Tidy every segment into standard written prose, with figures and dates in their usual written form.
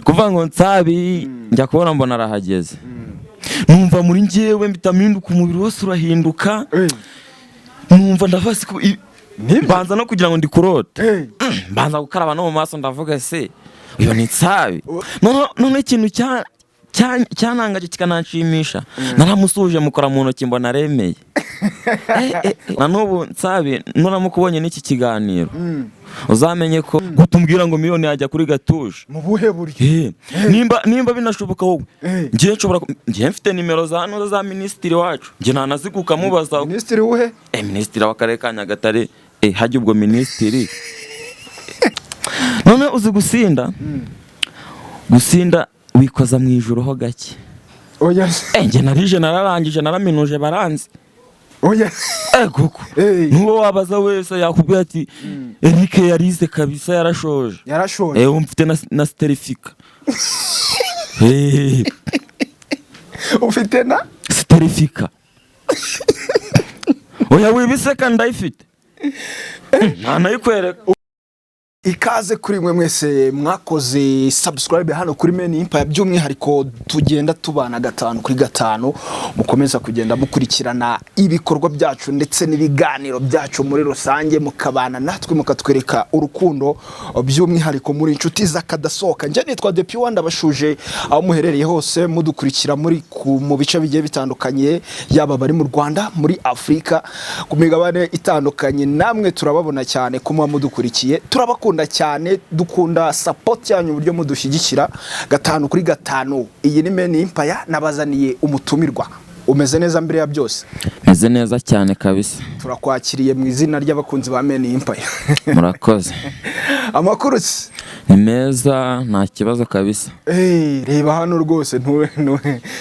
kuva ngo Nsabi njya kubona mbona arahageze numva muri njyewe mbitaminduka umubiri wose urahinduka numva ndafasi banza no kugira ngo ndikurote banza gukaraba no mu maso ndavuga se uyo ni Nsabi none ikintu cyanangaje kikananshimisha naramusuje mukora mu ntoki mbona aremeye na n'ubu Nsabi nuramukubonye n'iki kiganiro uzamenye ko gutumbwira ngo miliyoni yajya kuri gatuje mu buhe buryo nimba binashoboka wowe ngiye mfite nimero za minisitiri wacu ngiye nanaziguka mubaza minisitiri uhe minisitiri w'akarere ka Nyagatare hajya ubwo minisitiri none uzi gusinda wikoza mu ijuru ho gake oya nge narije nararangije naraminuje baranzi oya kuko nuwo wabaza wese yakubwira ati Eric yarize kabisa yarashoje mfite na certificate ufite na certificate oya wibiseka ndayifite ntanayikwereka ikaze kuri mwe mwese mwakoze subscribe hano kuri Main Empire by'umwihariko tugenda tubana 5 kuri 5 mukomeza kugenda mukurikirana ibikorwa byacu ndetse n'ibiganiro byacu muri rusange mukabana natwe mukatwereka urukundo by'umwihariko muri inshuti zakadasoka nje nitwa Depi Wanda bashuje aho muherereye hose mudukurikira muri mu bice bigiye bitandukanye yaba bari mu Rwanda muri Afrika ku migabane itandukanye namwe turababona cyane kumwa mudukurikiye turabakunda cyane dukunda support yanyu uburyo mudushyigikira 5 kuri 5 iyi ni Main Empire nabazaniye umutumirwa umeze neza mbere ya byose meze neza cyane kabisa turakwakiriye mu izina ry'abakunzi ba Main Empire murakoze amakuru ni meza nta kibazo kabisa reba hano rwose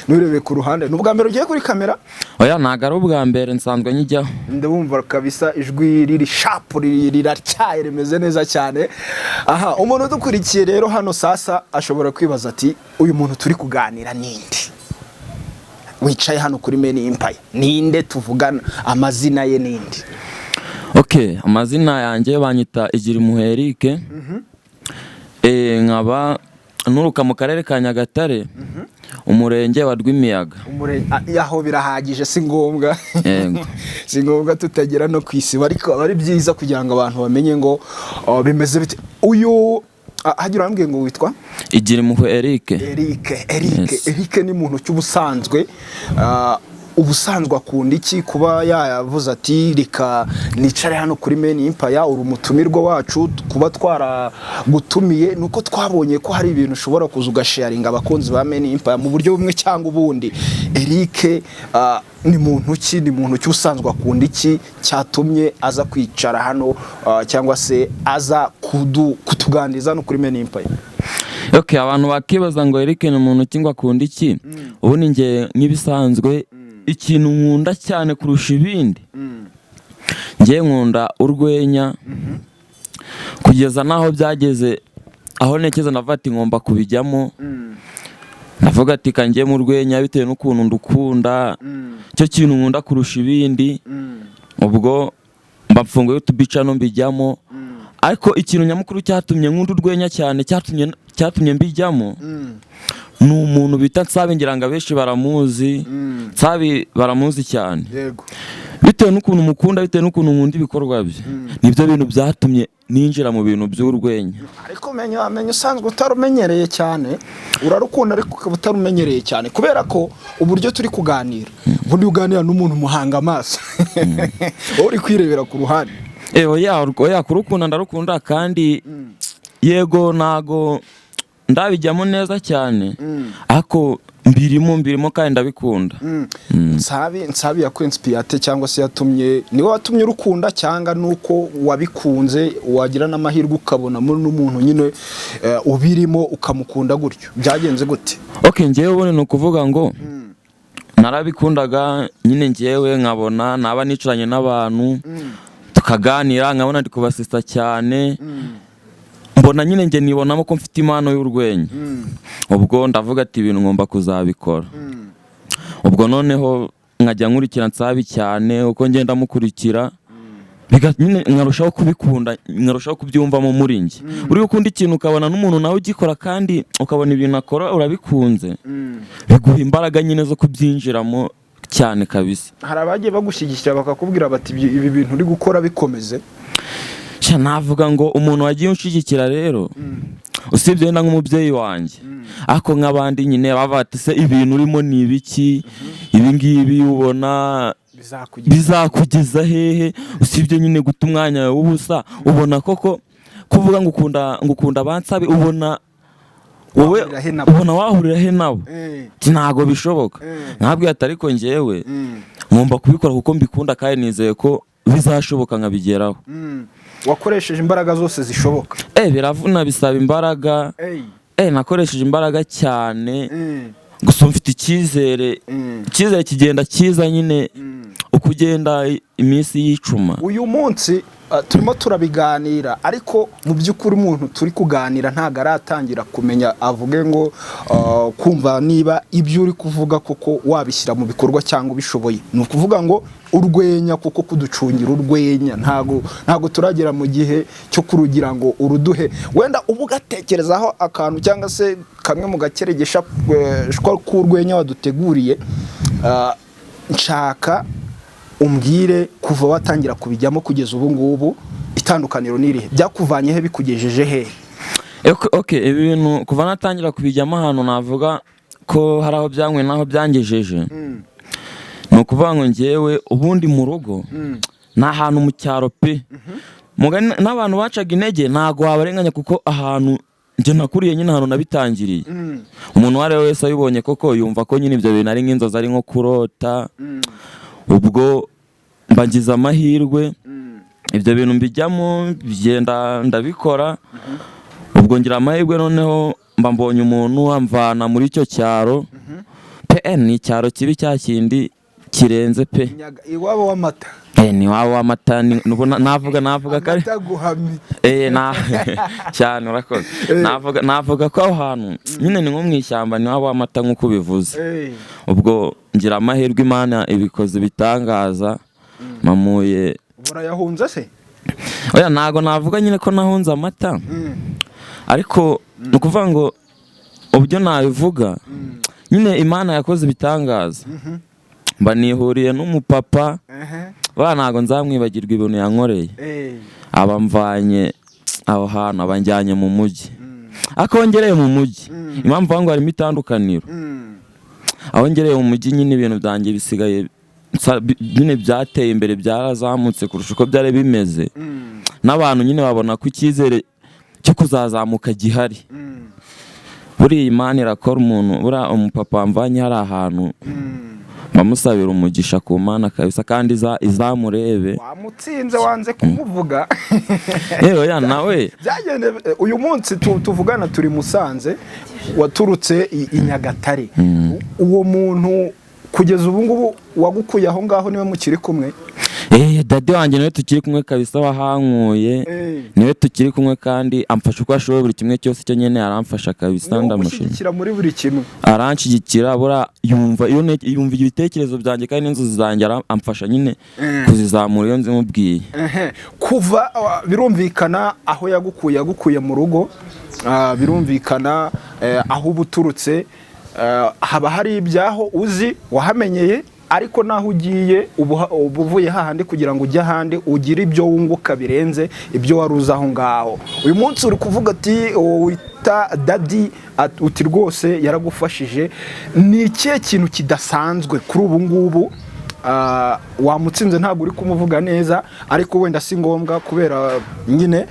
nturebe ku ruhande n'ubwa mbere ugiye kuri kamera oya nagara ubwa mbere nsanzwe njyaho ndabumva kabisa ijwi riri sharp riratyaye rimeze neza cyane aha umuntu dukurikiye rero hano sasa ashobora kwibaza ati uyu muntu turi kuganira ninde wicaye hano kuri Main Empire ninde tuvugana amazina ye ninde amazina yanjye banyita Igirimuhe Eric nkaba nuruka mu karere ka Nyagatare umurenge wa Rwimiyaga yaho birahagije si ngombwa si ngombwa tutagera no kwisiba ariko ari byiza kugira ngo abantu bamenye ngo bimeze bite uyu hagira ambwiye ngo witwa Igirimuhe Eric Eric ni muntu cy'ubusanzwe ubusanzwe akunda iki kuba yavuze ati reka nicare hano kuri Main Empire urumutumirwa wacu kuba twaragutumiye nuko twabonye ko hari ibintu ushobora kuza ugasharinga abakunzi ba Main Empire mu buryo bumwe cyangwa ubundi Eric ni muntu cy'ubusanzwe akunda iki cyatumye aza kwicara hano cyangwa se aza kutuganiriza no kuri Main Empire abantu bakibaza ngo Eric ni muntu cyangwa akunda iki ubu ni nge nibisanzwe ikintu nkunda cyane kurusha ibindi ngiye nkunda urwenya kugeza naho byageze aho nekeza navati ngomba kubijyamo navuga ati kangiye mu rwenya bitewe n'ukuntu ndukunda cyo kintu nkunda kurusha ibindi ubwo mbapfunguye tubica no mbijyamo ariko ikintu nyamukuru cyatumye nkunda urwenya cyane cyatumye mbijyamo ni umuntu bita Nsabi ngira ngo abenshi baramuzi Nsabi baramuzi cyane bitewe n'ukuntu mukunda bitewe n'ukuntu nkunda ibikorwa bye nibyo bintu byatumye ninjira mu bintu by'urwenya ariko menya usanzwe utarumenyereye cyane urarukunda ariko ukaba utarumenyereye cyane kubera ko uburyo turi kuganira ubundi uganira n'umuntu muhanga amaso uri kwirebera ku ruhande oya kurukunda ndarukunda kandi yego nago ndabijyamo neza cyane ako mbirimo kandi ndabikunda Nsabi yakwenspirate cyangwa se yatumye niwe watumye urukunda cyangwa nuko wabikunze wagira n'amahirwe ukabona muri n'umuntu nyine ubirimo ukamukunda gutyo byagenze gute ngewe ubone no kuvuga ngo narabikundaga nyine ngewe nkabona naba nicaranye n'abantu tukaganira nkabona ndi kubasista cyane mbona nyine nge nibonamo ko mfite impano y'urwenya ubwo ndavuga ati ibintu ngomba kuzabikora ubwo noneho nkajya nkurikira Nsabi cyane uko ngenda mukurikira nyine nkarushaho kubikunda, nkarushaho kubyumvamo muri njye. Uri ukunda ikintu ukabona n'umuntu nawe ugikora kandi ukabona ibintu akora urabikunze, biguha imbaraga nyine zo kubyinjiramo cyane kabisa. Hari abagiye bagushyigikira bakakubwira bati ibi bintu uri gukora bikomeze. Navuga ngo umuntu wagiye unshyigikira rero usibye wenda nk'umubyeyi wanjye, ariko nk'abandi nyine baba bati se ibintu urimo ni ibiki, ibi ngibi ubona bizakugeza hehe, usibye nyine guta umwanya wawe w'ubusa. Ubona koko kuvuga ngo ukunda abansabe, ubona wowe ubona wahurira he nabo, ntago bishoboka. Nkabwiye ati ariko njyewe ngomba kubikora kuko mbikunda kandi nizeye ko bizashoboka nkabigeraho. Wakoresheje imbaraga zose zishoboka? Biravuna, bisaba imbaraga. Nakoresheje imbaraga cyane, gusa mfite icyizere kigenda kiza nyine uko ugenda iminsi yicuma. Uyu munsi turimo turabiganira, ariko mu by'ukuri umuntu turi kuganira ntago aratangira kumenya avuge ngo kumva niba ibyo uri kuvuga koko wabishyira mu bikorwa cyangwa ubishoboye. Ni ukuvuga ngo urwenya kuko kuducungira urwenya, ntago turagera mu gihe cyo kurugira ngo uruduhe. Wenda ubu ugatekerezaho akantu cyangwa se kamwe mu gakeregesha k'urwenya waduteguriye, nshaka umbwire kuva watangira kubijyamo kugeza ubu ngubu itandukaniro nirihe, byakuvanyehe bikugejeje he? Ibi bintu kuva natangira kubijyamo ahantu navuga ko hari aho byanywe naho byangejeje. Ni ukuvuga ngo njyewe ubundi mu rugo ni ahantu mu cyaro pe, n'abantu bacaga intege ntago wabarenganya kuko ahantu njye nakuriye nyine ahantu nabitangiriye. Umuntu uwo ari we wese ayibonye koko yumva ko nyine ibyo bintu ari nk'inzozi, ari nko kurota. Ubwo mbagize amahirwe ibyo bintu mbijyamo, bigenda ndabikora. Ubwo ngira amahirwe noneho mba mbonye umuntu amvana muri icyo cyaro pe. Ni icyaro kibi cya kindi kirenze pe. Iwabo w'amata. Ni iwabo w'amata. Navuga kare cyane urakoze. Navuga ko aho hantu nyine ni nko mu ishyamba, ni iwabo w'amata nk'uko bivuze. Ubwo ngira amahirwe Imana ibikoze bitangaza, mamuye. Urayahunze se? Ntago navuga nyine ko nahunze amata, ariko ni ukuvuga ngo ubyo nabivuga nyine Imana yakoze ibitangaza. Mba nihuriye n'umupapa, ntago nzamwibagirwa ibintu yankoreye. Abamvanye aho hantu abanjyanye mu mujyi, akongerayo mu mujyi. Impamvu ngo harimo itandukaniro, aho ngereye mu mujyi nyine ibintu byanjye bisigaye nyine byateye imbere, byarazamutse kurusha uko byari bimeze. N'abantu nyine babona ko icyizere cyo kuzazamuka gihari. Buriya Imana irakora umuntu, buriya umupapa wamvanye hari ahantu bamusabira umugisha ku Mana kabisa, kandi izamurebe. Wamutsinze wanze kumuvuga. Nawe byagende. Uyu munsi tuvugana turi Musanze, waturutse i Nyagatare. Uwo muntu kugeza ubu ngubu wagukuye aho ngaho niwe mukiri kumwe? Dade wanjye niwe tukiri kumwe kabisa, wahankuye. Niwe tukiri kumwe kandi amfasha uko ashoboye buri kimwe cyose cyo nyene aramfasha kabisa, ndamushimira. Muri buri kimwe aranshyigikira, bura yumva ibitekerezo byanjye kandi n'inzozi zanjye amfasha nyine kuzizamura iyo nzimubwiye. Kuva birumvikana aho yagukuye mu rugo, birumvikana aho ubuturutse, haba hari ibyaho uzi wahamenyeye, ariko naho ugiye ubuvuye hahandi kugira ngo ujye ahandi ugire ibyo wunguka birenze ibyo wari uzi aho ngaho. Uyu munsi uri kuvuga ati wita Dadi, uti rwose yaragufashije. Ni ikihe kintu kidasanzwe kuri ubu ngubu? Wamutsinze ntabwo uri kumuvuga neza, ariko wenda si ngombwa kubera nyine.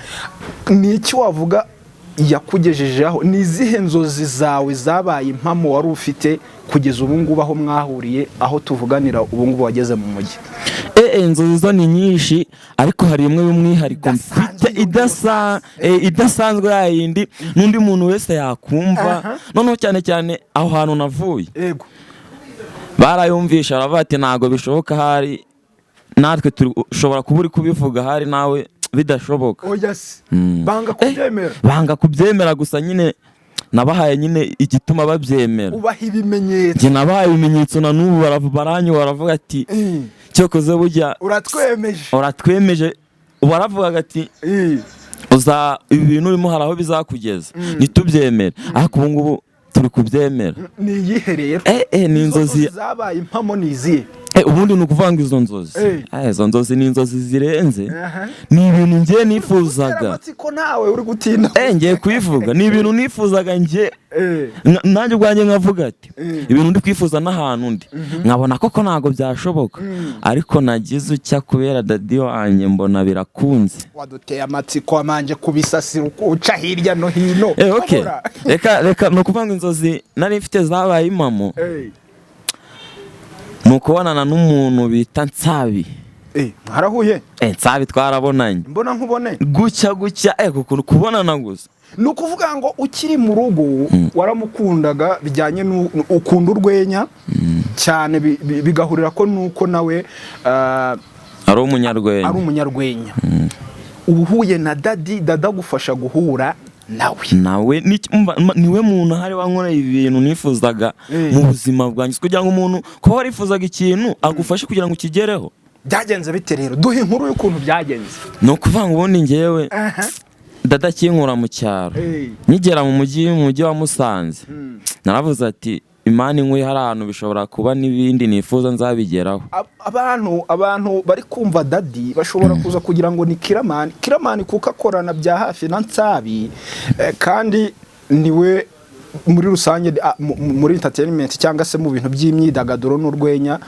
Ni iki wavuga yakugejejeho? Ni izihe nzozi zawe zabaye impamo wari ufite kugeza ubu ngubu aho mwahuriye, aho tuvuganira ubu ngubu wageze mu mujyi? Inzozi zo ni nyinshi, ariko hari imwe y'umwihariko mfite idasanzwe yayindi n'undi muntu wese yakumva. Noneho cyane cyane aho hantu navuye barayumvisha, baravuga ati ntago bishoboka, hari natwe tushobora kuba uri kubivuga, hari nawe bidashoboka. Banga kubyemera gusa nyine nabahaye nyine igituma babyemera. Ubaha ibimenyetso? Nabahaye ibimenyetso na n'ubu baravuga ati cyokoze burya uratwemeje baravugaga ati uza ibi bintu urimo hari aho bizakugeza ntitubyemere ariko ubu ngubu turi kubyemera. Ni iyihereye ni inzozi zabaye impamo niziye. Ubundi ni ukuvanga izo nzozi. Izo nzozi ni inzozi zirenze, ni ibintu njye nifuzaga. Ko nawe uri gutinda ngiye kubivuga, ni ibintu nifuzaga njye nanjye ubwanjye nkavuga ati ibintu ndi kwifuza n'ahantu ndi nkabona koko ntago byashoboka, ariko nagize ucya kubera dadi wanjye mbona birakunze. Waduteye amatsiko amanje kubisasira uca hirya no hino. Reka no kuvanga inzozi nari mfite zabaye impamo. Mukubonana n'umuntu bita Nsabi. Harahuye? Nsabi twarabonanye. Mbona nkubone. Gucya kubonana gusa. Nukuvuga ngo ukiri mu rugo waramukundaga bijyanye ukunda urwenya cyane bigahurira ko nuko nawe ari umunyarwenya. Uhuye na dada gufasha guhura nawe niwe muntu hari wankoreye ibintu nifuzaga mu buzima bwanjye, kugira ngo umuntu kuba warifuzaga ikintu agufashe kugira ngo ukigereho. Byagenze bite rero? Duhe inkuru y'ukuntu byagenze. No kuvanga ubundi ngewe dada kinkura mu cyaro nigera mu mujyi wa Musanze, naravuze ati Imana inkuye hari ahantu bishobora kuba n'ibindi nifuza nzabigeraho. Abantu bari kumva dadi bashobora kuza kugira ngo ni Kiramani kuko akorana bya hafi na Nsabi, kandi niwe muri rusange muri entertainment cyangwa se mu bintu by'imyidagaduro n'urwenya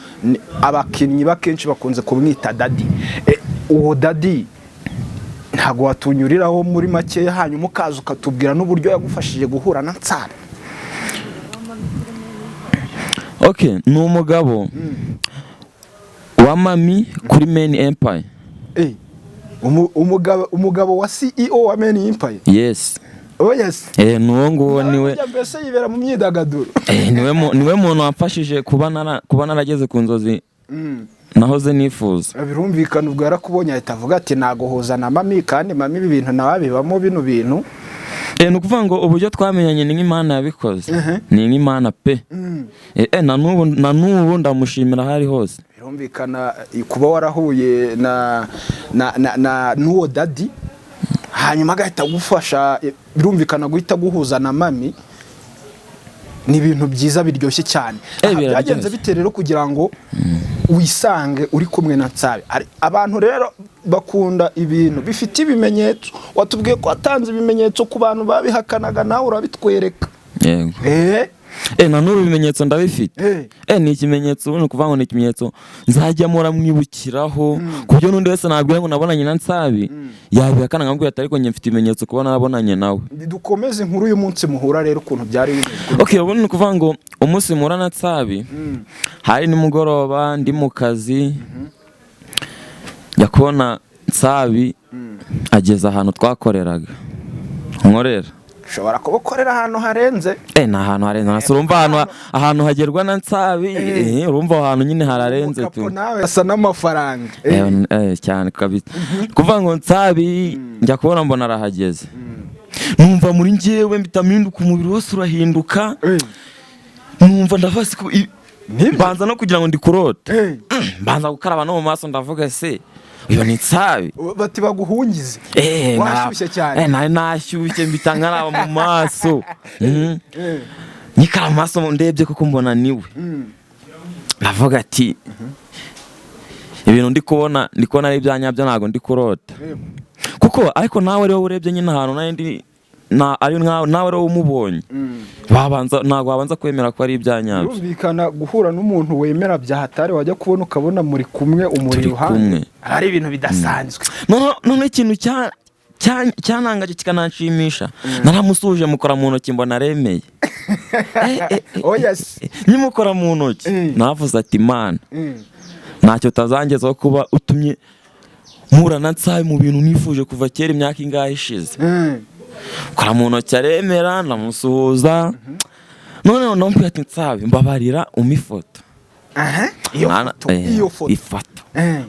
abakinnyi bakenshi bakunze kumwita dadi. Uwo dadi ntago watunyuriraho muri make hanyuma ukaza ukatubwira n'uburyo yagufashije guhura na Nsabi? Ni umugabo wa Mami kuri Main Empire. Umugabo wa CEO wa Main Empire? Yes. Yes. Nuwo nguwo niwe. Mbese yibera mu myidagaduro. Niwe muntu wamfashije kuba narageze ku nzozi nahoze nifuza. Birumvikana ubwo yarakubonye ahita avuga ati nagohoza na Mami, kandi Mami ibi bintu nawe bibamo bino bintu. Ni ukuvuga ngo uburyo twamenyanye ni nk'Imana yabikoze. Ni nk'Imana pe. Na n'ubu ndamushimira hari hose. Birumvikana kuba warahuye na n'uwo dadi hanyuma agahita gufasha, birumvikana guhita guhuza na Mami, ni ibintu byiza biryoshye cyane. Byagenze bite rero kugira ngo wisange uri kumwe na Nsabi? Abantu rero bakunda ibintu bifite ibimenyetso. Watubwiye ko atanze ibimenyetso ku bantu babihakanaga, nawe urabitwereka. Yego. Na n'ubu ibimenyetso ndabifite. Ni ikimenyetso ubona kuvuga ngo ni ikimenyetso nzajya muramwibukiraho ku buryo n'undi wese nabwiye ngo nabonanye na Nsabi yabihakana nkambwira ati ariko njye mfite ibimenyetso kubona nabonanye nawe. Dukomeze inkuru y'uyu munsi muhura rero ukuntu byari bimeze. Ubundi ni ukuvuga ngo umunsi muhura na Nsabi hari nimugoroba ndi mu kazi, njya kubona Nsabi ageze ahantu twakoreraga nkorera. Ushobora kubakorera ahantu harenze? Ni ahantu harenze. Urumva ahantu hagerwa na Nsabi, urumva ahantu nyine hararenze tu. Nawe asa n'amafaranga. Cyane kabisa. Kuvuga ngo Nsabi njya kubona mbona arahageze. Numva muri njyewe mpitaminduka, umubiri wose urahinduka. Numva ndafasi banza no kugira ngo ndikurote. Banza gukaraba no mu maso ndavuga se uyu ni Nsabi. Bati baguhungize. Washyushye cyane. Nari nashyushye mbitanga naba mu maso. Nyikara mu maso ndebye kuko mbona niwe. Navuga ati ibintu ndi kubona ari ibyanyabyo ntago ndi kurota. Kuko ariko nawe rero urebye nyine ahantu ari nawe rero umubonye ntago wabanza kwemera ko ari ibyanyabyo. Birumvikana guhura n'umuntu wemera bya hatari wajya kubona ukabona muri kumwe umuri iruhande, ari ibintu bidasanzwe. None ikintu cyanangaje kikananshimisha, naramusuje mukora mu ntoki mbona aremeye. Nyimukora mu ntoki navuze ati Imana ntacyo utazangezaho kuba utumye mpura na Nsabi mu bintu nifuje kuva kera imyaka ingahe ishize. Kora mu ntoki aremera, ndamusuhuza. None ndamubwira ati Nsabi mbabarira ifoto. Iyo foto.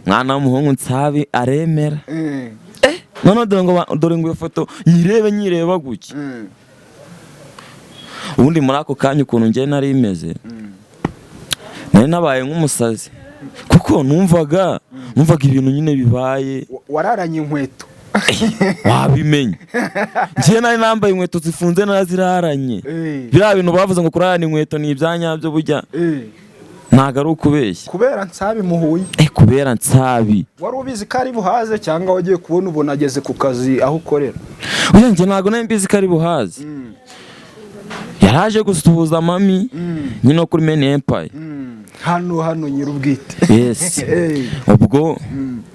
Mwana w'umuhungu Nsabi aremera. None dore ngo iyo foto nyireba gutya. Ubundi muri ako kanya ukuntu njye nari imeze, nari nabaye nk'umusazi kuko numvaga ibintu nyine bibaye. wararanye inkweto wabimenye njye nari nambaye inkweto zifunze naraziraranye biriya bintu bavuze ngo kurarana inkweto ni ibyanyabyo burya ntago ari ukubeshya kubera Nsabi muhuye kubera Nsabi wari ubizi ko ari buhaze cyangwa wagiye kubona ubona ageze ku kazi aho ukorera oya njye ntago nari mbizi ko ari buhaze yaraje gusuhuza mami nyine kuri Main Empire hano nyir'ubwite yes ubwo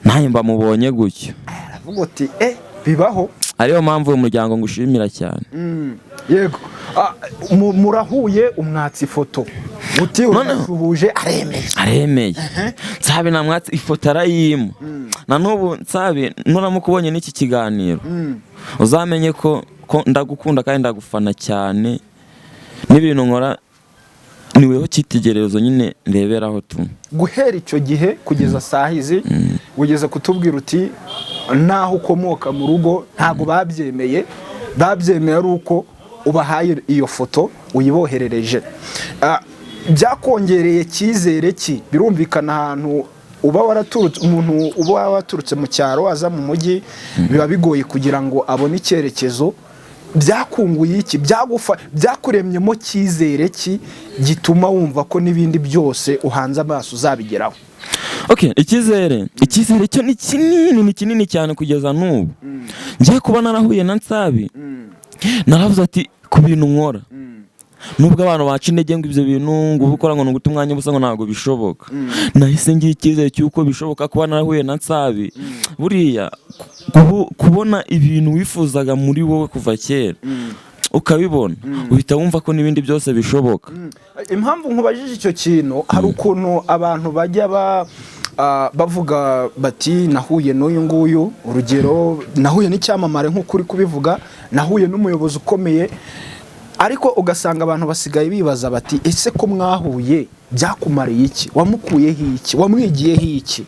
naye mbamubonye gutyo aravuga ati bibaho ariyo mpamvu umuryango ngushimira cyane yego murahuye umwatsi ifoto uti urasuhuje aremeye Nsabi na mwatsi ifoto arayima na n'ubu Nsabi nuramukubonye n'iki kiganiro uzamenye ko ndagukunda kandi ndagufana cyane n'ibintu nkora niweho cyitegererezo nyine ndeberaho tu guhera icyo gihe kugeza sahizi ugeze kutubwira uti naho ukomoka mu rugo ntago babyemeye ari uko ubahaye iyo foto uyiboherereje byakongereye cyizere ki birumvikana ahantu uba waraturutse umuntu uba waturutse mu cyaro aza mu mujyi biba bigoye kugira ngo abone icyerekezo byakunguye iki byakuremyemo cyizere ki gituma wumva ko n'ibindi byose uhanze amaso uzabigeraho icyizere cyo ni kinini cyane kugeza n'ubu ngiye kuba narahuye na Nsabi naravuze ati ku bintu nkora nubwo abantu baca intege ngo ibyo bintu ngo ubukora ngo nuguta umwanya ubusa ngo ntabwo bishoboka nahise ngira icyizere cy'uko bishoboka kuba narahuye na Nsabi buriya kubona ibintu wifuzaga muri wowe kuva kera ukabibona uhita wumva ko n'ibindi byose bishoboka impamvu nkubajije icyo kintu hari ukuntu abantu bajya bavuga bati nahuye n'uyu nguyu urugero nahuye n'icyamamare nk'uko uri kubivuga nahuye n'umuyobozi ukomeye ariko ugasanga abantu basigaye bibaza bati ese ko mwahuye byakumariye iki wamukuyeho iki wamwigiyeho iki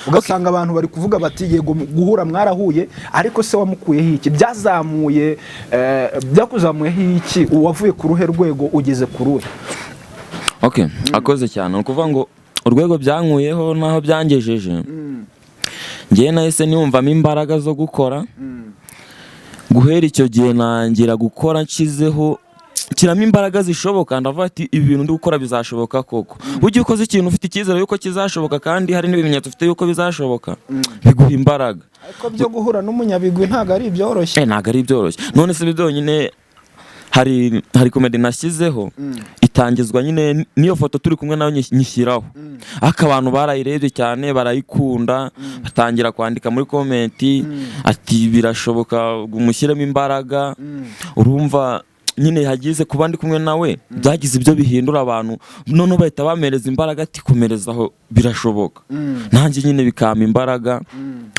ugasanga abantu bari kuvuga bati yego guhura mwarahuye ariko se wamukuyeho iki byakuzamuyeho iki uwavuye ku ruhe rwego ugeze ku ruhe akoze cyane ni ukuvuga ngo urwego byankuyeho naho byangejeje ngewe nahise niyumvamo imbaraga zo gukora guhera icyo gihe nangira gukora nshizeho kiramo imbaraga zishoboka ndavuga ati ibi bintu ndi gukora bizashoboka koko burya ukoze ikintu ufite icyizere yuko kizashoboka kandi hari n'ibimenyetso ufite yuko bizashoboka biguha imbaraga ariko byo guhura n'umunyabigwi ntago ari ibyoroshye ntago ari ibyoroshye none se byonyine hari komedi nashyizeho itangizwa nyine niyo foto turi kumwe nayo nyishyiraho ariko abantu barayirebye cyane barayikunda batangira kwandika muri komenti ati birashoboka umushyiremo imbaraga urumva nyine hagize kuba ndi kumwe nawe byagize ibyo bihindura abantu none bahita bamereza imbaraga ati komerezaho birashoboka nanjye nyine bikama imbaraga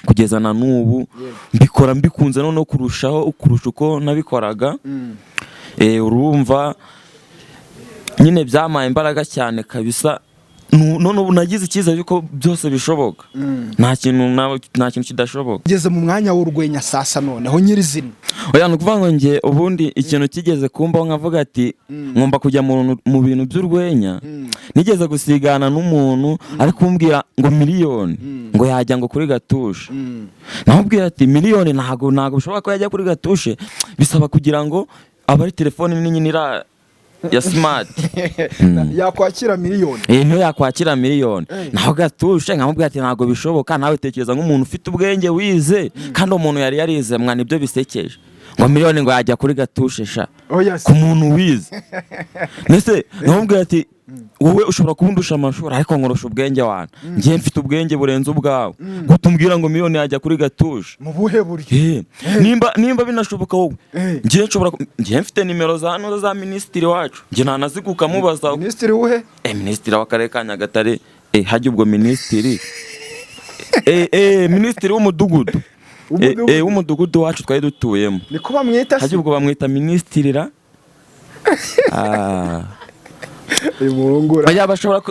kugeza na n'ubu mbikora mbikunze noneho kurusha uko nabikoraga urumva nyine byamaye imbaraga cyane kabisa none ubu nagize icyizere yuko byose bishoboka nta kintu kidashoboka ugeze mu mwanya w'urwenya sasa noneho nyirizina oya ni ukuvuga ngo njye ubundi ikintu kigeze kumbaho nkavuga ati ngomba kujya mu bintu by'urwenya nigeze gusigana n'umuntu ari kumbwira ngo miliyoni ngo yajya ngo kuri Gatushe namubwira ati miliyoni ntabwo bishoboka ko yajya kuri Gatushe bisaba kugira ngo abari telefone nini nira ya smart yakwakira miliyoni niyo yakwakira miliyoni naho Gatushe nkamubwira ati ntabwo bishoboka nawe tekereza nk'umuntu ufite ubwenge wize kandi umuntu yari yarize mwana ibyo bisekeje ngo miliyoni ngo yajya kuri Gatushe sha ku muntu wize nese nkamubwira ati wowe ushobora kubundusha amashuri ariko nkorosha ubwenge wana ngiye mfite ubwenge burenze ubwawe gutumbwira ngo miliyoni yajya kuri Gatushe mu buhe buryo nimba binashoboka wowe ngiye mfite nimero za minisitiri wacu ngiye nanaziguka mubaza minisitiri uhe minisitiri w'akarere ka Nyagatare hajya ubwo minisitiri minisitiri w'umudugudu w'umudugudu wacu twari dutuyemo niko bamwita hajya ubwo bamwita minisitiri bajya bashobora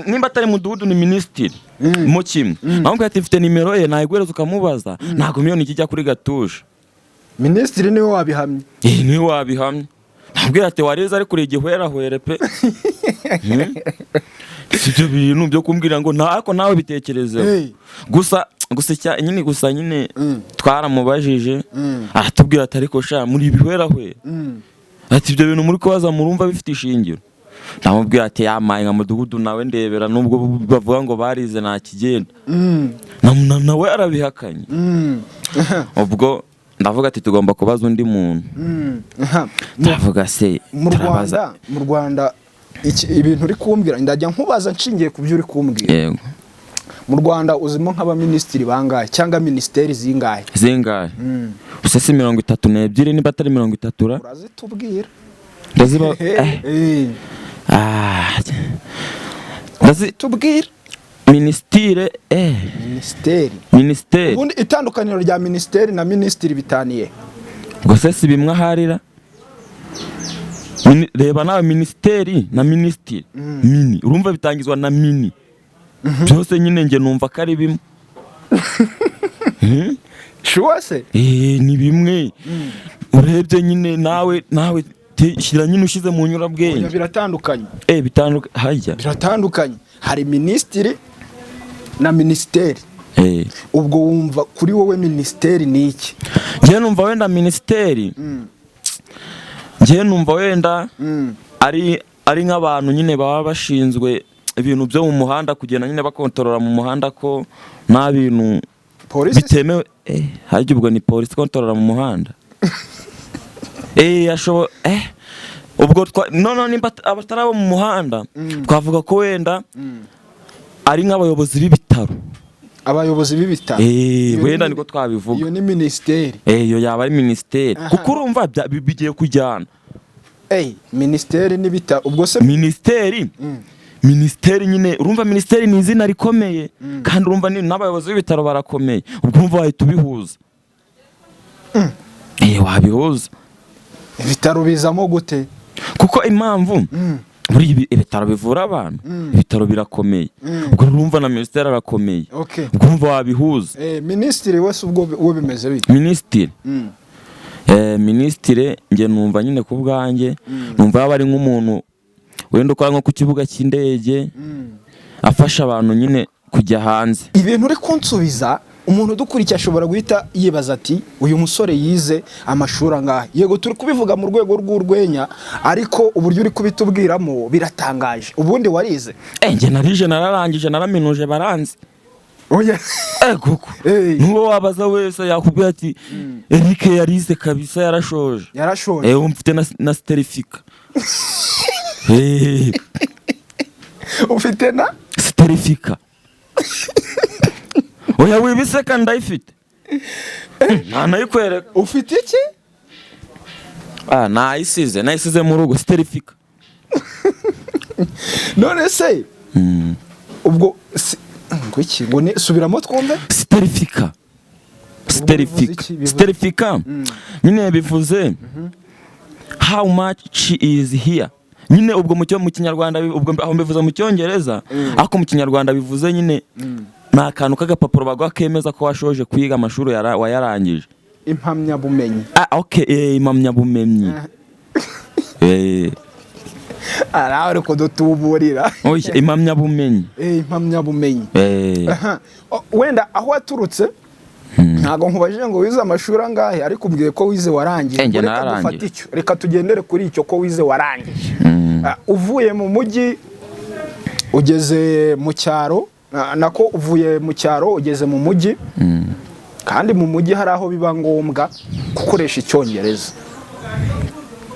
nimba atari mudugudu ni minisitiri mo kimwe namubwira ati mfite nimero ye nayiguhereza ukamubaza ntabwo miliyoni ijya kuri Gatushe minisitiri niwe wabihamye niwe wabihamye nabwira ati wareze ari kuri igihwerahwere pe si ibyo bintu byo kumbwira ngo ntako nawe bitekerezeho gusa gusa nyine twaramubajije aratubwira ati ariko sha muri ibihwerahwe ati ibyo bintu muri kubaza murumva bifite ishingiro. Ndamubwira ati yamaye nka mudugudu nawe ndebera nubwo bavuga ngo barize nta kigenda. Nawe arabihakanye. Ubwo ndavuga ati tugomba kubaza undi muntu. Ndavuga se mu Rwanda ibintu uri kumbwira ndajya nkubaza nshingiye ku byo uri kumbwira. Yego. Mu Rwanda uzimo nk'abaministiri bangahe cyangwa ministeri zingahe? Gusa si 32 niba atari 30 ra. Urazitubwira. Ndaziba tubwira ministire ministeri ubundi itandukaniro rya ministeri na ministiri bitaniye gusa si bimwe aharira. Reba nawe ministeri na ministiri mini urumva bitangizwa na mini byose nyine nge numva ko ari bimwe. shuwa se ni bimwe urebye nyine nawe shyira nyine ushize mu nyurabwenge. Biratandukanye biratandukanye. Hari ministiri na ministeri. Ubwo wumva kuri wowe ministeri ni iki? Ngiye numva wenda ministeri ari nk'abantu nyine baba bashinzwe ibintu byo mu muhanda kugenda nyine bakontorora mu muhanda ko nta bintu bitemewe. Harya ubwo ni polisi kontorora mu muhanda. Ubwo nimba abatarabo mu muhanda twavuga ko wenda ari nk'abayobozi b'ibitaro. Abayobozi b'ibitaro wenda niko twabivuga. Iyo ni ministeri. Iyo yaba ari ministeri kuko urumva bigiye kujyana. Ministeri n'ibitaro ubwo se ministeri nyine urumva ministeri ni izina rikomeye kandi urumva n'abayobozi b'ibitaro barakomeye. Ubwo urumva wahita ubihuza. Wabihuza. Ibitaro bizamo gute? Kuko impamvu buri ibitaro bivura abantu ibitaro birakomeye. Ubwo urumva na ministeri arakomeye. Ubwo urumva wabihuza. Ministiri wese ubwo bimeze bite? Ministire nge numva nyine ku bwanjye numva yaba ari nk'umuntu wenda ukora nko ku kibuga cy'indege afasha abantu nyine kujya hanze. Ibintu uri kunsubiza umuntu udukurikiye ashobora guhita yibaza ati uyu musore yize amashuri angahe? Yego turi kubivuga mu rwego rw'urwenya ariko uburyo uri kubitubwiramo biratangaje. Ubundi warize? Nge narije nararangije naraminuje baranzi. Kuko nuwo wabaza wese yakubwira ati Eric yarize kabisa yarashoje. Mfite na certificate. Ufite na certificate? Oya wibiseka ndayifite. Nayikwereka. Ufite iki? Nayisize mu rugo certificate. None se ubwo ngwiki ngo ne subiramo twumve. Certificate nyine bivuze how much is here. Nyine ubwo mu Kinyarwanda ubwo aho mbivuze mu Cyongereza ariko mu Kinyarwanda bivuze nyine na kantu k'agapapuro bagwa kemeza ko washoje kwiga amashuri wayarangije. Impamyabumenyi. Impamyabumenyi. Araho ko dutuburira. Impamyabumenyi. Impamyabumenyi. Wenda aho waturutse ntago nkubajije ngo wize amashuri angahe ariko ubwiye ko wize warangije. Reka tugendere kuri icyo ko wize warangije. Uvuye mu mujyi ugeze mu cyaro nako uvuye mu cyaro ugeze mu mujyi kandi mu mujyi hari aho biba ngombwa gukoresha Icyongereza.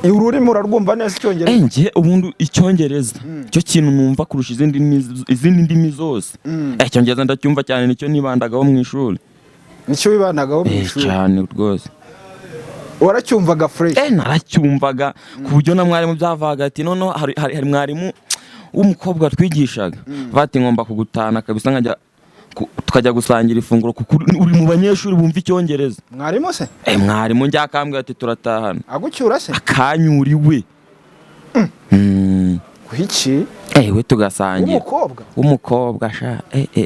Ururimi urarwumva neza Icyongereza? Nge ubundi Icyongereza cyo kintu numva kurusha izindi ndimi zose. Icyongereza ndacyumva cyane nicyo nibandagaho mu ishuri. Nicyo wibandagaho mu ishuri? Cyane rwose. Waracyumvaga fresh? Naracyumvaga ku buryo na mwarimu byavaga ati noneho hari mwarimu w'umukobwa twigishaga bati ngomba kugutana kabisa nkajya tukajya gusangira ifunguro kuko uri mu banyeshuri bumva Icyongereza. Mwarimu se? Mwarimu njya akambwira ati turatahana. Agucyura se? Akanyuriwe. Kuhiki? We tugasangira. Umukobwa sha.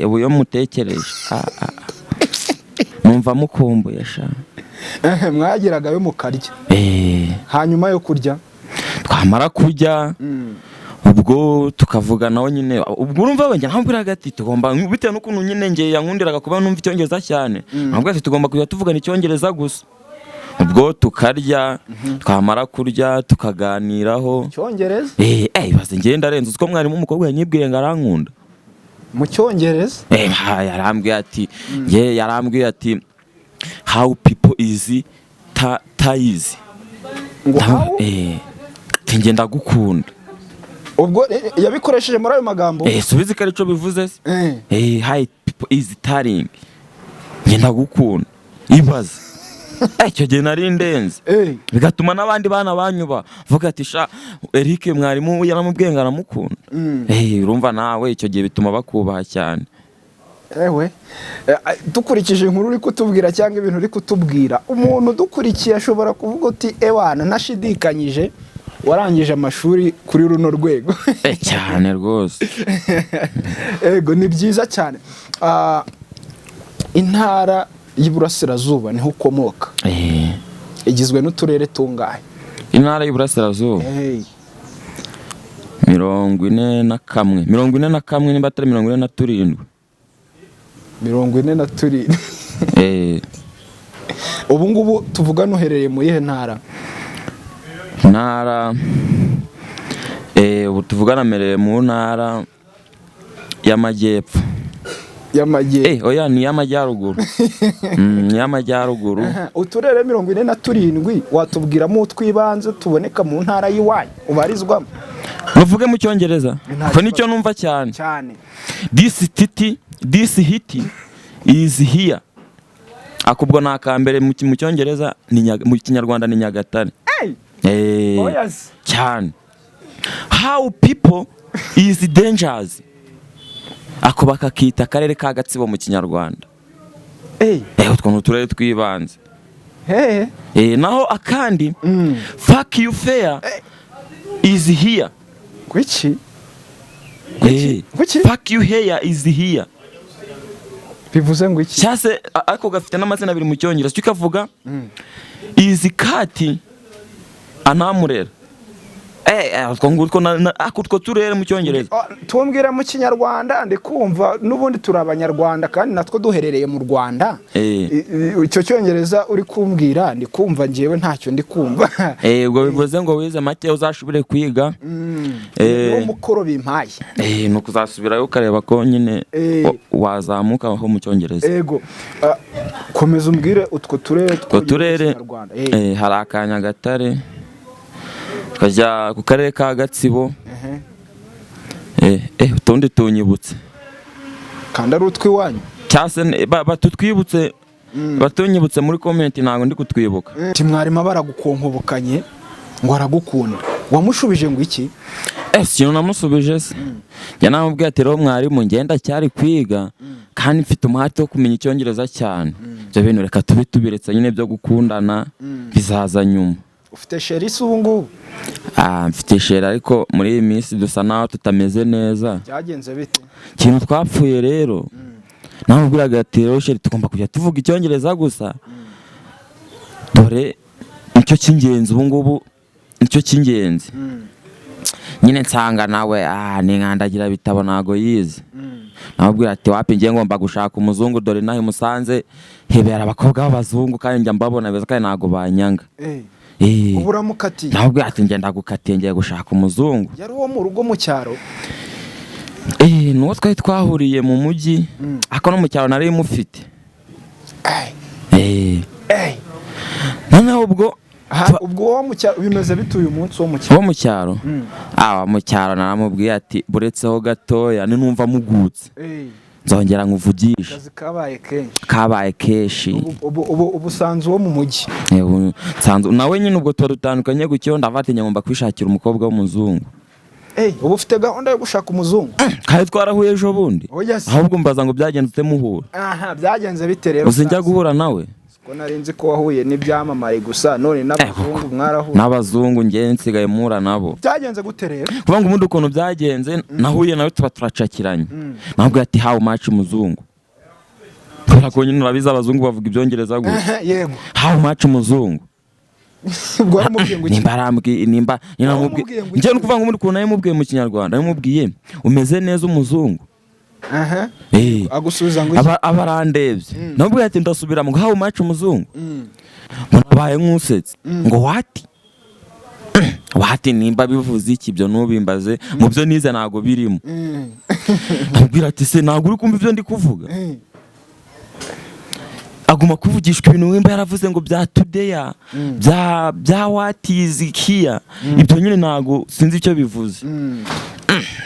Ubu yo mutekereje. Numva mukumbuye sha. Mwagiraga yo mukarya. Hanyuma yo kurya? Twamara kurya ubwo tukavuga nawe nyine ubwo urumva we njye ati tugomba bitewe n'ukuntu nyine ngiye yankundiraga kuba numva icyongereza cyane ntabwo ati tugomba kujya tuvugana icyongereza gusa ubwo tukarya twamara kurya tukaganiraho Cyongereza ibaze ngenda arenze uko mwarimu umukobwa yanyibwiye ngo arankunda mu Cyongereza yarambwiye ati how people is taizi ngo ngenda gukunda ubwo yabikoresheje muri ayo magambo subizi ko arico bivuze how people is taring ngenda gukunda ibaze icyo gihe nari ndenze bigatuma n'abandi bana banyuba vuga ati sha Eric mwarimu yaramubwiye ngo aramukunda urumva nawe icyo gihe bituma bakubaha cyane dukurikije inkuru uri kutubwira cyangwa ibintu uri kutubwira umuntu dukurikiye ashobora kuvuga uti ewana nashidikanyije warangije amashuri kuri runo rwego cyane rwose ego ni byiza cyane intara y'Iburasirazuba niho ukomoka igizwe n'uturere tungahe intara y'Iburasirazuba 41 niba atari 47 47 ubu ngubu tuvuga nuherereye mu yihe ntara ubu tuvugana mereye mu ntara y'amajyepfo oya ni y'amajyaruguru ni y'amajyaruguru uturere 47 watubwiramo utwibanze tuboneka mu ntara y'iwanyu ubarizwamo muvuge mu Cyongereza ko nicyo numva cyane this hit is here akubwo nakambere mu Cyongereza mu Kinyarwanda ni Nyagatare cyane how people is dangerous ako bakakita akarere ka Gatsibo mu Kinyarwanda utwo n'uturere twibanze naho akandi fuck you fair is here kuki fuck you here is here bivuze ngo iki cyase ako gafite n'amazina abiri mu Cyongereza cyukavuga is cat anamurera utwo turere mu Cyongereza tumbwira mu Kinyarwanda ndikumva n'ubundi turi abanyarwanda kandi natwo duherereye mu Rwanda icyo Cyongereza uri kumbwira ndikumva ngewe ntacyo ndikumva ubwo bivuze ngo wize make uzashobore kwiga umukoro bimpaye nuko uzasubirayo ukareba ko nyine wazamuka aho mu Cyongereza yego komeza umbwire utwo turere hari akanyagatare kajya ku karere ka Gatsibo utundi tunyibutse kandi ari utwiwanyu cyase batutwibutse batunyibutse muri comment ntago ndi kutwibuka mwarimu baragukonkobokanye ngo aragukunda wamushubije ngo iki kintu namusubije se njya namubwiye ati rero mwarimu ngenda cyari kwiga kandi mfite umuhate wo kumenya Icyongereza cyane ibyo bintu reka tubiretse nyine byo gukundana bizaza nyuma ufite sheri se ubu ngubu mfite sheri ariko muri iyi minsi dusa naho tutameze neza byagenze bite ikintu twapfuye rero namubwiraga ati rero sheri tugomba kujya tuvuga Icyongereza gusa dore nicyo cy'ingenzi ubu ngubu nicyo cy'ingenzi nyine nsanga nawe ninkandagira bitabo ntago yize namubwira ati wapi ngiye ngomba gushaka umuzungu dore naho Musanze hebera abakobwa b'abazungu kandi njya mbabona beza kandi ntago banyanga uburamukati ntabwo ati ngenda gukatiye ngiye gushaka umuzungu yari uwo mu rugo mu cyaro nuwo twari twahuriye mu mujyi ako no mu cyaro nari mufite noneho ubwo wo mu cyaro bimeze bite uyu munsi wo mu cyaro mu cyaro naramubwiye ati buretseho gatoya ninumva mugutse nzongera nkuvugisha kabaye kenshi ubu sanzu wo mu mujyi nawe nyine ubwo tuba dutandukanye gutyo ndavatinya ngomba kwishakira umukobwa w'umuzungu ubu ufite gahunda yo gushaka umuzungu kandi twarahuye ejo bundi ahubwo mbaza ngo byagenze ute muhura byagenze bite rero uzinjya guhura nawe ko narinzi ko wahuye n'ibyamamare gusa none n'abazungu mwarahuye n'abazungu ngiye nsigaye muhura nabo byagenze gute rero kuvuga ngo ubundi ukuntu byagenze nahuye nawe tuba turacakiranye nabwo ati how much umuzungu kubera ko nyine urabizi abazungu bavuga Ibyongereza gusa yego how much umuzungu ubwo waramubwiye ngo nimba arambwiye nimba Waramubwiye ngo njye nukuvuga ngo muri kuntu yamubwiye mu kinyarwanda yamubwiye umeze neza umuzungu aha eh agusubiza ngo abarandebye namubwiye ati ndasubira mu how much umuzungu mubaye nk'usetse ngo wati nimba bivuze iki byo nubimbaze mu byo nize nago birimo ambwira ati se nago uri kumva ibyo ndi kuvuga aguma kuvugishwa ibintu wimba yaravuze ngo bya today bya what is here ibyo nyine nago sinzi icyo bivuze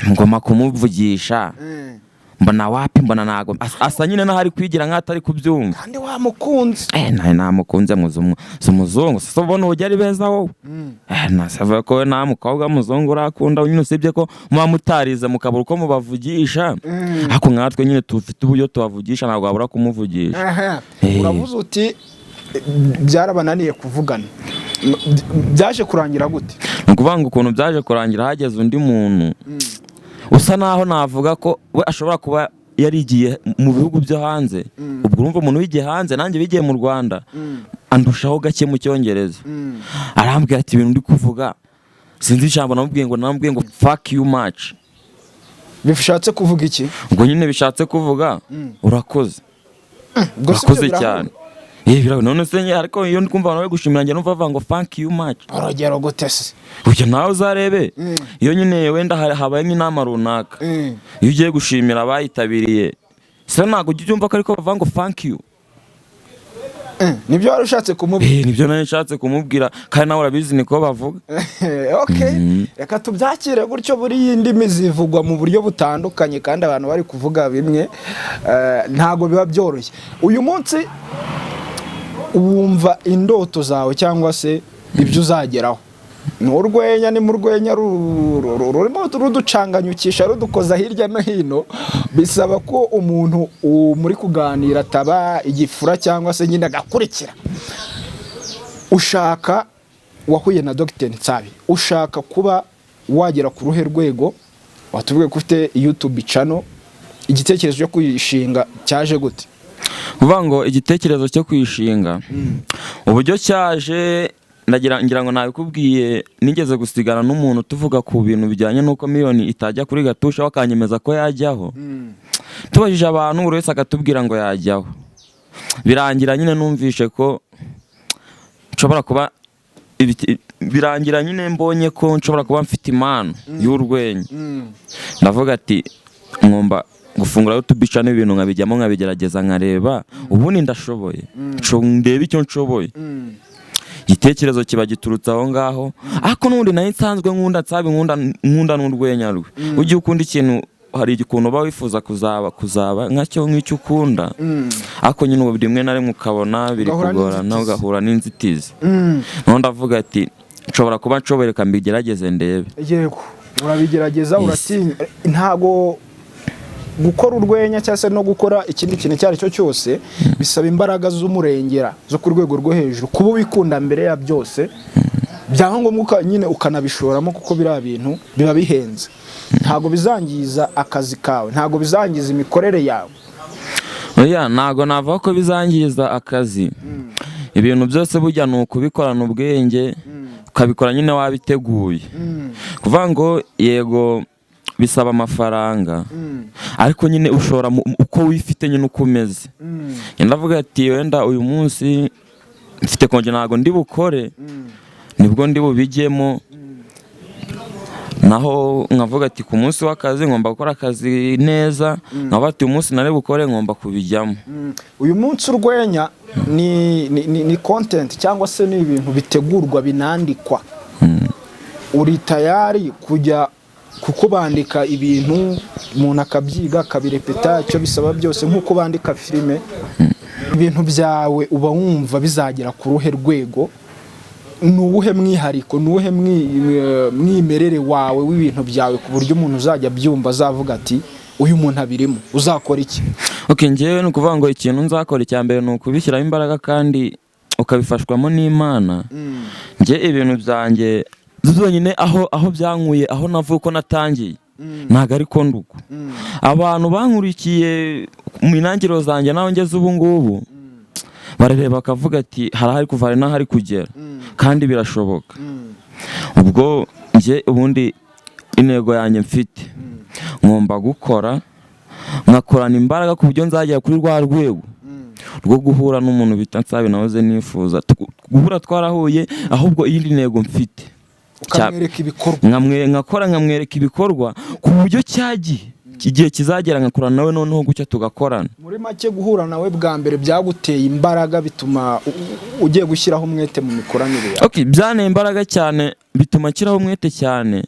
ngoma kumuvugisha mbona wapi mbona nago asa nyine naho ari kwigira nk'atari kubyumva kandi wamukunze namukunze muzungu sasa ubona ujya ari beza wowe nasava ko nta mukobwa muzungu urakunda nyine usibye ko muba mutarize mukabura uko mubavugisha ariko nkatwe nyine tufite uburyo tubavugisha ntabwo wabura kumuvugisha uravuze uti byarabananiye kuvugana byaje kurangira gute ni ukuvuga ngo ukuntu byaje kurangira hageze undi muntu usa naho navuga ko we ashobora kuba yarigiye mu bihugu byo hanze ubwo urumva umuntu wigiye hanze nanjye bigiye mu Rwanda andushaho gake mu cyongereza arambwira ati ibintu ndi kuvuga sinzi ijambo namubwiye ngo fuck you much bishatse kuvuga iki ubwo nyine bishatse kuvuga urakoze urakoze cyane none se ariko iyo ndikumva abantu bari gushimira njye numva bavuga ngo thank you much urugero gute se ujya nawe uzarebe iyo nyine wenda habaye nk'inama runaka iyo ugiye gushimira abayitabiriye se ntabwo ujya ubyumva ko ariko bavuga ngo thank you nibyo wari ushatse kumubwira nibyo nari nshatse kumubwira kandi nawe urabizi niko bavuga reka tubyakire gutyo buriya indimi zivugwa mu buryo butandukanye kandi abantu bari kuvuga bimwe ntabwo biba byoroshye uyu munsi wumva indoto zawe cyangwa se ibyo uzageraho ni urwenya ni mu rwenya rurimo ruducanganyukisha rudukoza hirya no hino bisaba ko umuntu muri kuganira ataba igifura cyangwa se nyine agakurikira ushaka wahuye na Dr Nsabi ushaka kuba wagera ku ruhe rwego watubwiye ko ufite YouTube channel igitekerezo cyo kuyishinga cyaje gute kuvuga ngo igitekerezo cyo kwishinga uburyo cyaje ngira ngo nabikubwiye nigeze gusigana n'umuntu tuvuga ku bintu bijyanye n'uko miliyoni itajya kuri Gatusha wakanyemeza ko yajyaho tubajije abantu buri wese akatubwira ngo yajyaho birangira nyine numvishe ko nshobora kuba birangira nyine mbonye ko nshobora kuba mfite impano y'urwenya ndavuga ati mwumva gufungura YouTube channel ibintu nkabijyamo nkabigerageza nkareba ubundi ndashoboye ndebe icyo nshoboye igitekerezo kiba giturutse aho ngaho ariko n'ubundi nayo nsanzwe nkunda n'urwenya rwe ujye ukunda ikintu hari igikuntu uba wifuza kuzaba nk'icyo ukunda ariko nyine ubu rimwe na rimwe ukabona biri kugorana ugahura n'inzitizi noneho ndavuga ati nshobora kuba nshoboye reka mbigerageze ndebe yego urabigerageza uratinya ntago gukora urwenya cyangwa se no gukora ikindi kintu cyari cyo cyose bisaba imbaraga z'umurengera zo ku rwego rwo hejuru kuba wikunda mbere ya byose byanga ngombwa nyine ukanabishoramo kuko biriya bintu biba bihenze ntago bizangiza akazi kawe ntago bizangiza imikorere yawe ntago navuga ko bizangiza akazi ibintu byose burya ni ukubikorana ubwenge ukabikora nyine wabiteguye kuvuga ngo yego bisaba amafaranga ariko nyine ushora uko wifite nyine uko umeze ndavuga ati wenda uyu munsi mfite konje ntago ndi bukore nibwo ndi bubijyemo naho nkavuga ati ku munsi w'akazi ngomba gukora akazi neza nkavuga ati uyu munsi nari bukore ngomba kubijyamo uyu munsi urwenya ni content cyangwa se ni ibintu bitegurwa binandikwa uri tayari kujya kuko bandika ibintu umuntu akabyiga akabirepeta icyo bisaba byose nk'uko bandika filime ibintu byawe uba wumva bizagera ku ruhe rwego nuwuhe mwihariko nuwuhe mwimerere wawe w'ibintu byawe ku buryo umuntu uzajya byumva azavuga ati uyu muntu abirimo uzakora iki ngewe ni ukuvuga ngo ikintu nzakora icya mbere ni ukubishyiramo imbaraga kandi ukabifashwamo n'Imana nge ibintu byanjye zonyine aho byankuye aho navuye ko natangiye ntago ariko nduko abantu bankurikiye mu intangiriro zanjye naho ngeze ubu ngubu barareba bakavuga ati harahari kuva hari n'ahari kugera kandi birashoboka. Ubwo njye ubundi intego yanjye mfite ngomba gukora nkakorana imbaraga ku buryo nzagera kuri rwa rwego rwo guhura n'umuntu bita Nsabe nahoze nifuza guhura twarahuye, ahubwo iyindi ntego mfite ukamwereka ibikorwa nkakora nkamwereka ibikorwa ku buryo cyagiye igihe kizagera ngakorana nawe noneho gucya tugakorana. Muri make guhura nawe bwa mbere byaguteye imbaraga bituma ugiye gushyiraho umwete mu mikoranire yawe? Okay, byanteye imbaraga cyane bituma nshyiraho umwete cyane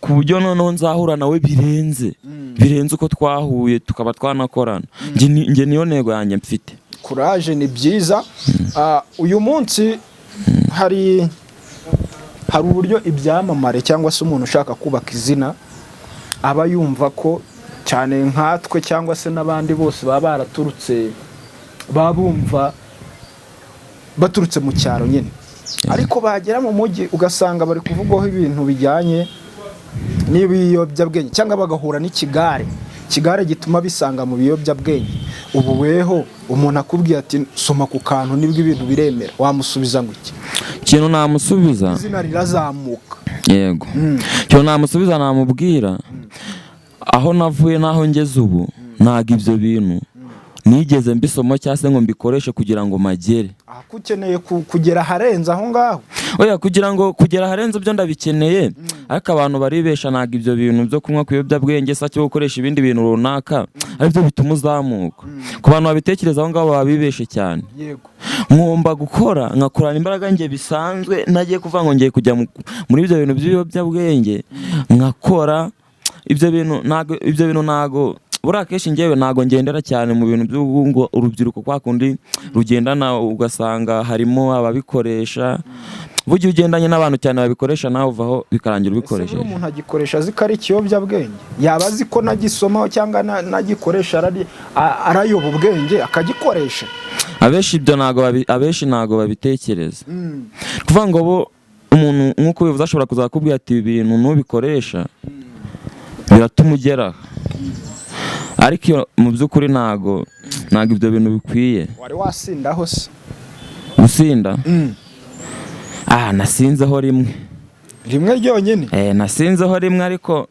ku buryo noneho nzahura nawe birenze uko twahuye tukaba twanakorana. Njye niyo ntego yanjye mfite. Courage ni byiza. Uyu munsi hari uburyo ibyamamare cyangwa se umuntu ushaka kubaka izina aba yumva ko cyane nkatwe cyangwa se n'abandi bose baba baraturutse babumva baturutse mu cyaro nyine, ariko bagera mu mujyi ugasanga bari kuvugwaho ibintu bijyanye n'ibiyobyabwenge cyangwa bagahura n'ikigare gituma bisanga mu biyobyabwenge. Ubu weho umuntu akubwiye ati soma ku kantu nibwo ibintu biremera, wamusubiza ngo iki? Ikintu namusubiza, izina rirazamuka. Yego. Ikintu namusubiza namubwira aho navuye naho ngeze ubu ntago ibyo bintu nigeze mbisomo cyangwa se ngo mbikoreshe kugira ngo magere. Ukeneye kugera harenze aho ngaho? Oya, kugera harenze byo ndabikeneye, ariko abantu baribesha ntago ibyo bintu byo kunywa kuyobyabwenge se cyo gukoresha ibindi bintu runaka aribyo bituma uzamuka. Ku bantu babitekereza aho ngaho babibeshe cyane. Yego. Ngomba gukora nkakorana imbaraga nge bisanzwe, nagiye kuvuga ngo ngiye kujya muri ibyo bintu by'ibiyobyabwenge nkakora ibyo bintu ntago buriya kenshi njyewe ntago ngendera cyane mu bintu by'ubungo urubyiruko kwa kundi rugendana ugasanga harimo ababikoresha. Burya ugendanye n'abantu cyane babikoresha nawe uvaho bikarangira ubikoresheje. Umuntu agikoresha azi ko ari ikiyobyabwenge, yaba azi ko nagisomaho cyangwa nagikoresha arayoba ubwenge akagikoresha. Abenshi ntago babitekereza. Kuvuga ngo bo umuntu nk'uko bivuze ashobora kuzakubwira ati ibi bintu nubikoresha biratuma ugeraho, ariko mu by'ukuri ntago ibyo bintu bikwiye. Wari wasindaho se? Gusinda? Nasinzeho rimwe ryonyine. Nasinzeho rimwe ariko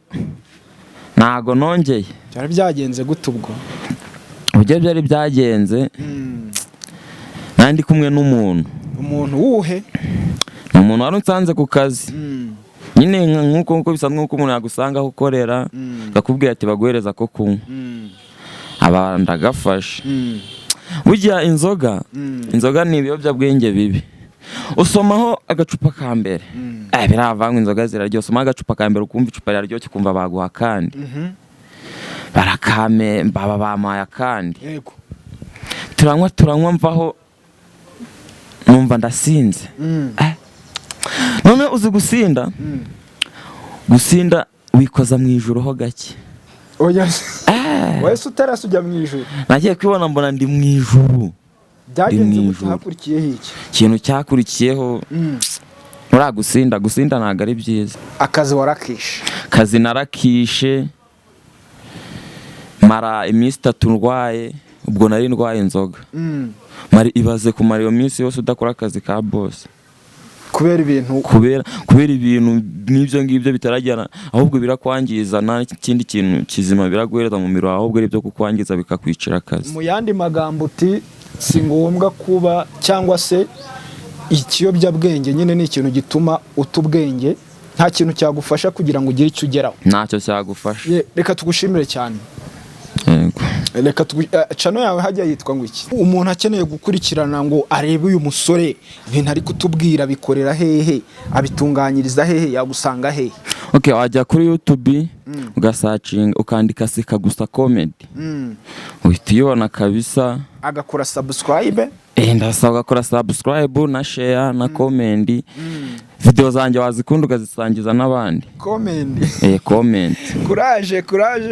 ntago nongeye. Byari byagenze gute ubwo? Uburyo byari byagenze, nandi kumwe n'umuntu. Umuntu wuhe? Umuntu wari unsanze ku kazi. Nyine nk'uko bisanzwe nk'uko umuntu yagusanga aho ukorera akakubwira ati baguhereza ko kunywa, ndagafashe. Burya inzoga ni ibiyobyabwenge bibi. Usomaho agacupa ka mbere biravanga inzoga ziraryoshye. Usoma agacupa ka mbere ukumva icupa riraryoshye ukumva baguha kandi barakame baba bamaye akandi. Yego. Turanywa mvaho numva ndasinze. None uzi gusinda? Gusinda wikoza mu ijuru ho gake. Oya. Wese utarase ujya mu ijuru? Nagiye kwibona mbona ndi mu ijuru. Byagenze gutahakurikiyeho iki? Ikintu cyakurikiyeho gusinda ntago ari byiza. Akazi warakishe? Kazi narakishe mara iminsi 3 ndwaye, ubwo nari ndwaye inzoga. Ibaze kumara iyo minsi yose udakora akazi ka boss. Kubera ibintu n'ibyo ngibyo bitarajyana, ahubwo birakwangiza nta kindi kintu kizima biraguhereza mu miro, ahubwo ari byo kukwangiza bikakwicira akazi. Mu yandi magambo uti si ngombwa kuba cyangwa se ikiyobyabwenge nyine ni ikintu gituma utubwenge, nta kintu cyagufasha kugira ngo ugire icyo ugeraho. Ntacyo cyagufasha. Reka tugushimire cyane. Yego. Reka chano yawe hajya yitwa ngo iki? Umuntu akeneye gukurikirana ngo arebe uyu musore ibintu ari kutubwira bikorera hehe, abitunganyiriza hehe, yagusanga hehe? Okay, wajya kuri YouTube ugasearching ukandika Seka Gusa Comedy. Uhita uyibona kabisa. Agakora subscribe. Ndasaba gakora subscribe na share na comment. Video zanjye wazikunda ukazisangiza n'abandi. Comment. Courage,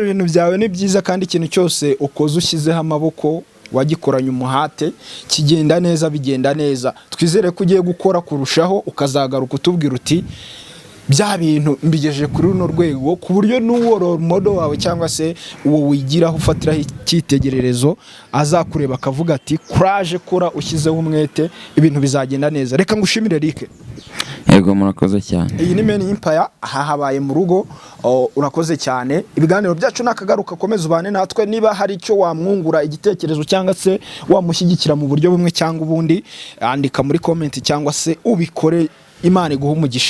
ibintu byawe ni byiza kandi ikintu cyose ukoze ushyizeho amaboko wagikoranye umuhate bigenda neza. Twizere ko ugiye gukora kurushaho ukazagaruka utubwira uti bya bintu mbigejeje kuri runo rwego ku buryo n'uwo role model wawe cyangwa se uwo wigiraho ufatiraho icyitegererezo azakureba akavuga ati courage, kora ushyizeho umwete, ibintu bizagenda neza. Reka ngushimire Eric. Yego murakoze cyane. Iyi ni Men Empire, aha habaye mu rugo. Urakoze cyane. Ibiganiro byacu nakagaruka, komeza ubane natwe. Niba hari icyo wamwungura igitekerezo cyangwa se wamushyigikira mu buryo bumwe cyangwa ubundi, andika muri comment cyangwa se ubikore. Imana iguha umugisha.